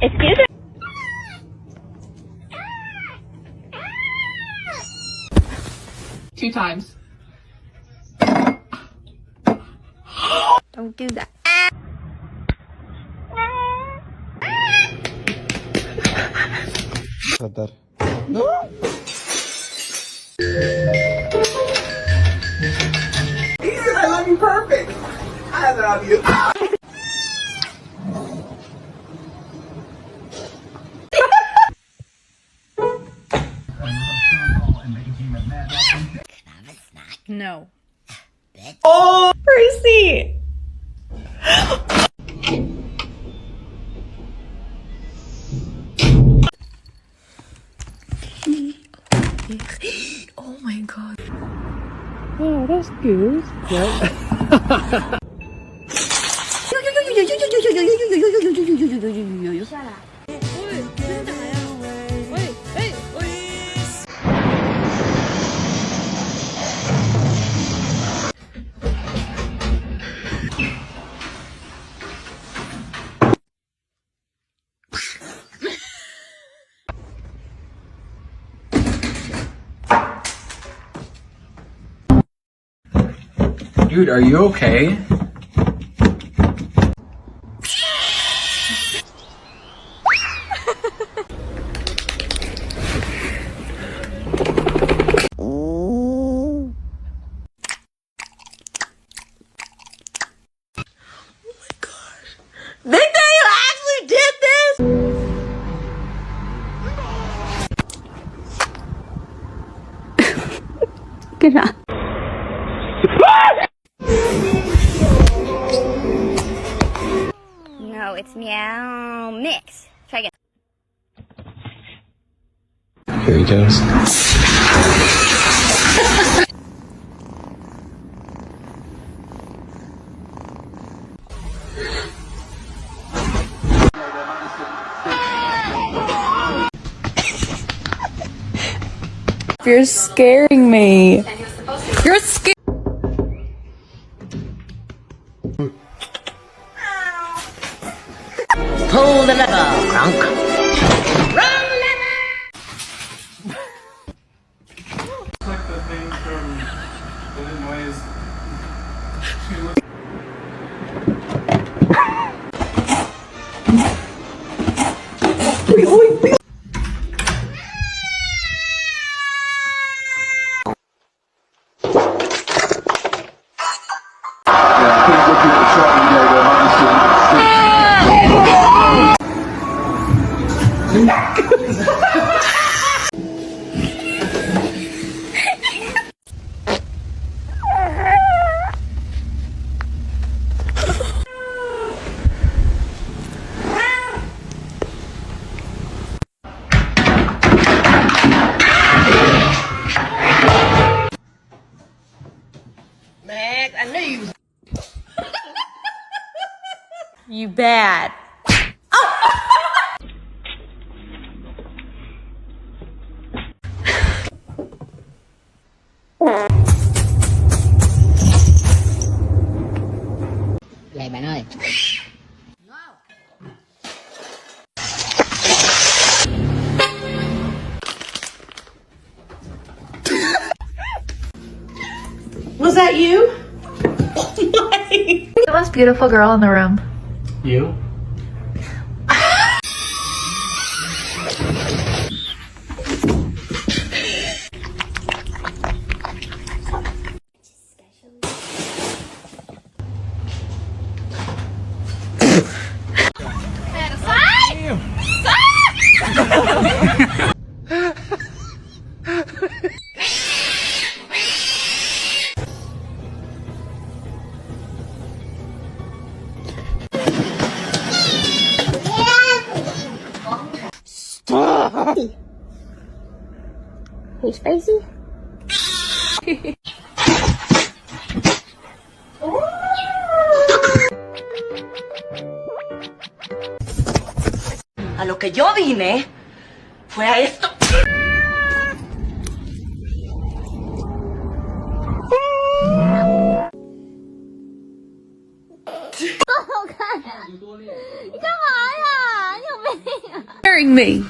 Excuse me? Two times. Don't do that. kadar. He said I love you perfect. I love you. No. Oh, Percy! Oh my god. Oh, that's good. Dude, are you okay? They say you actually did this? Good job. No, it's meow mix. Try again. Here he goes. You're scaring me. You're scared. Pull the lever, Kronk. Like the thing from the noise. Max, I knew you was... You bad. Vậy bạn ơi. Was that you? Oh my. The most beautiful girl in the room. You? Hey, Spacey? A lo que yo vine fue a esto. Oh, God. Scaring me.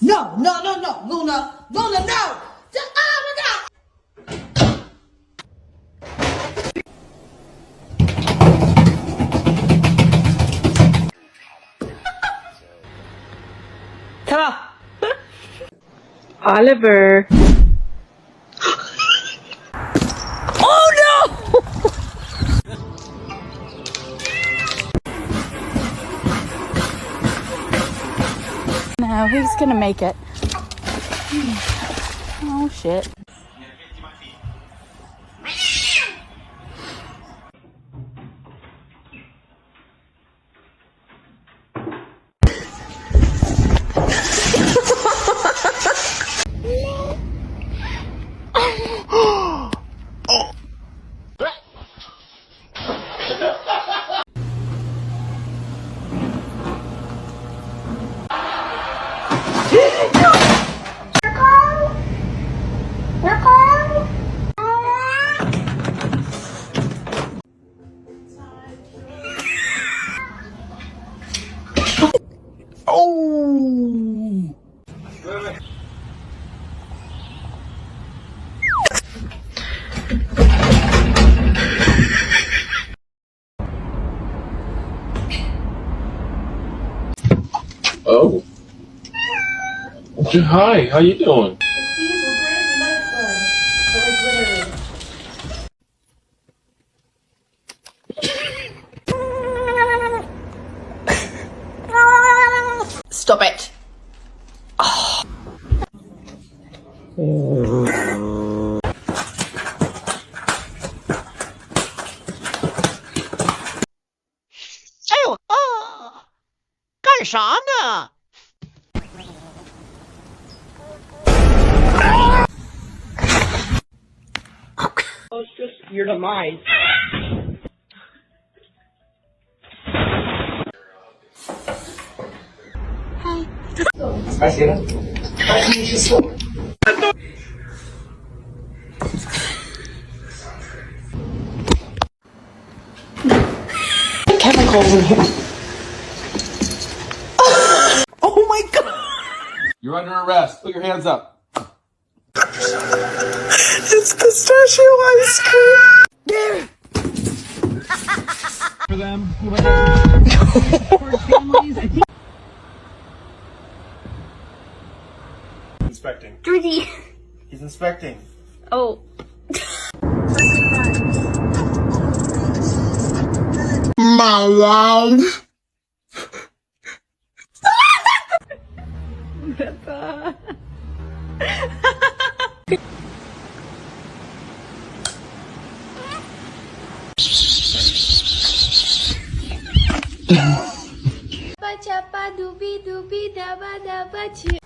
No, no, no, no, Luna, Luna, no! Just, oh my God! Oliver. No, who's gonna make it? Oh shit. Oh. Hi, how you doing? Stop it. Your demise. Chemicals in here. Oh my God. You're under arrest. Put your hands up. It's pistachio ice cream. There. For them. For families, I think. Inspecting. Georgie. He's inspecting. Oh. My life. Chapa doobie doobie dabba dabba choo.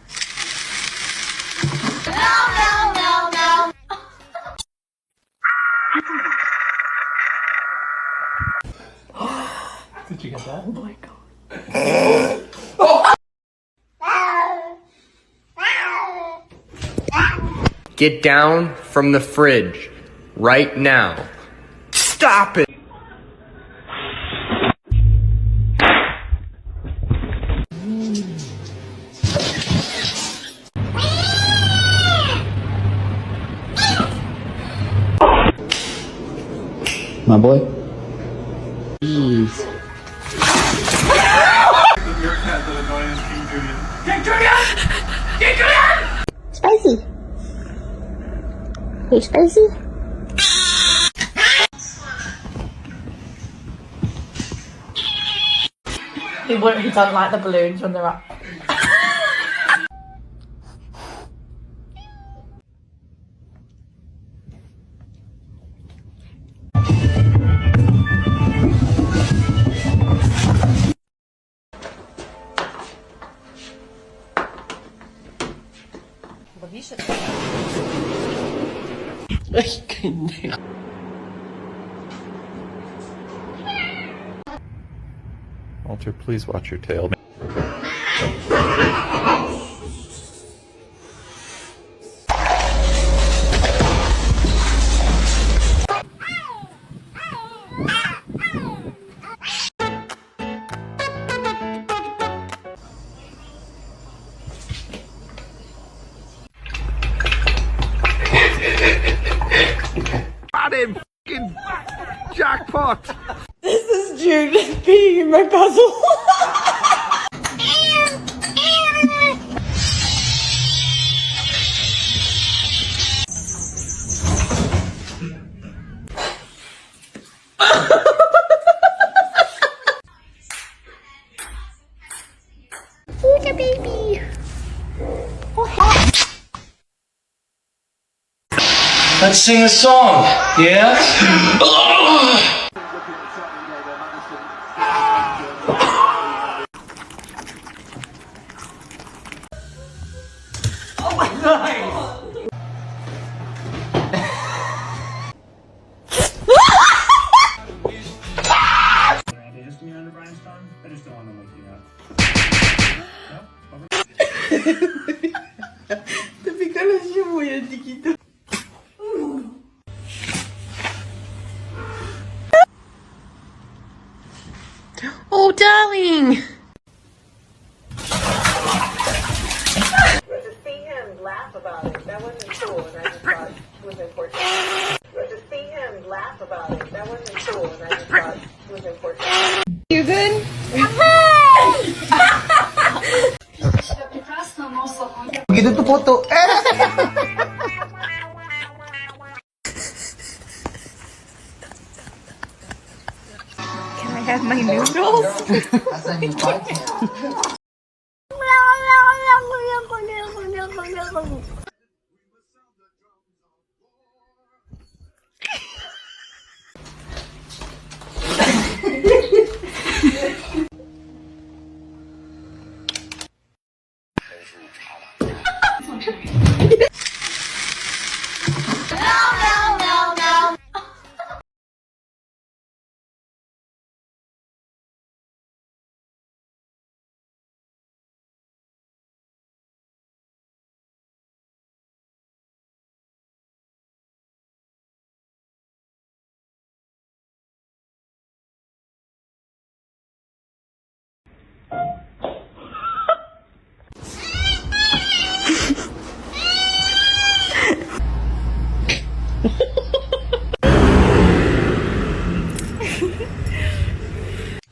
Did you get that? Oh my God. Get down from the fridge right now. Stop it! My boy? Your cat that annoys King Julian. Spicy. Hey, spicy. He doesn't like the balloons when they're up. Walter, please watch your tail. Got him! F***ing jackpot! This is Jude peeing in my puzzle. Let's sing a song, yeah? Te picaron así muy chiquito. Oh, darling. But to see him laugh about it, that wasn't cool, and I just thought it was important. But to see him laugh about it, that wasn't cool, and I just thought it was important. You good? Begitu tuh foto. Can I have my noodles?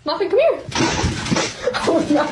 Muffin, come here. Oh no.